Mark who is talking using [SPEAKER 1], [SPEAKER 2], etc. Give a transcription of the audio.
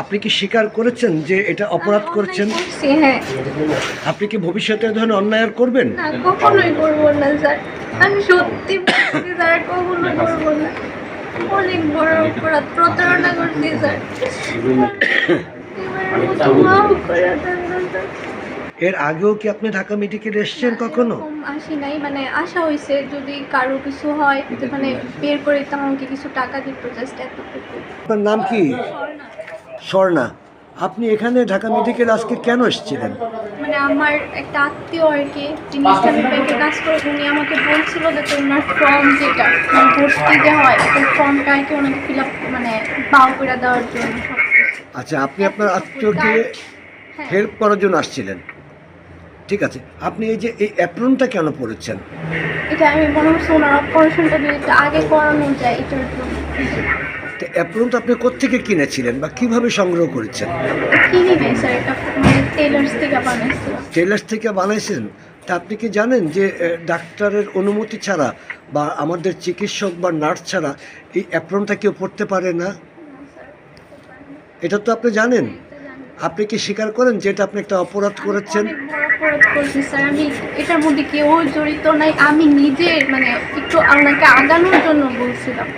[SPEAKER 1] আপনি কি স্বীকার করেছেন যে এটা অপরাধ করেছেন?
[SPEAKER 2] হ্যাঁ।
[SPEAKER 1] আপনি কি ভবিষ্যতে এ ধরনের অন্যায় আর করবেন?
[SPEAKER 2] না, কখনোই করবো না স্যার। আমি সত্যি বলছি স্যার, কখনো করবো না। অনেক বড় অপরাধ, প্রতারণা করছি স্যার। এবারের মতো মাফ করে দেন না স্যার।
[SPEAKER 1] এর আগেও কি আপনি ঢাকা মেডিকেলে এসেছেন কখনো?
[SPEAKER 2] এরকম আসি নাই, মানে আশা হয়েছে যদি কারো কিছু হয় যে মানে বের করে দিতাম, আমাকে কিছু টাকা দিত, জাস্ট এতটুকু।
[SPEAKER 1] আপনার নাম কি? স্বর্ণা। আপনি এখানে ঢাকা মেডিকেল আজকে কেন এসেছিলেন?
[SPEAKER 2] মানে আমার একটা আত্মীয় আর কি, যিনি ইসলামিক ব্যাংকে কাজ করে, উনি আমাকে বলছিল যে ওনার ফর্ম যেটা মানে ভর্তি যে হয়, ওই ফর্মটা আর কি ওনাকে ফিল আপ মানে বাও করে দেওয়ার জন্য সব কিছু।
[SPEAKER 1] আচ্ছা, আপনি আপনার আত্মীয়কে
[SPEAKER 2] হ্যাঁ,
[SPEAKER 1] হেল্প করার জন্য আসছিলেন। ঠিক আছে, আপনি এই যে এই অ্যাপ্রনটা কেন পরেছেন?
[SPEAKER 2] এটা আমি মনে হচ্ছে ওনার অপারেশনটা যদি একটু আগে করানো যায় এটার জন্য।
[SPEAKER 1] তো অ্যাপ্রনটা আপনি কোত্থেকে কিনেছিলেন বা কিভাবে সংগ্রহ করেছেন?
[SPEAKER 2] কিনি নাই স্যার, এটা মানে টেলার্স থেকে বানাইছিলাম।
[SPEAKER 1] টেলার্স থেকে বানাইছেন? তা আপনি কি জানেন যে ডাক্তারের অনুমতি ছাড়া বা আমাদের চিকিৎসক বা নার্স ছাড়া এই অ্যাপ্রনটা কেউ পরতে পারে না? এটা তো আপনি জানেন। আপনি কি স্বীকার করেন যে এটা আপনি একটা অপরাধ করেছেন?
[SPEAKER 2] অনেক বড় অপরাধ করছি স্যার। আমি এটার মধ্যে কেউ জড়িত নাই, আমি নিজে মানে একটু আপনাকে আগানোর জন্য বলছিলাম।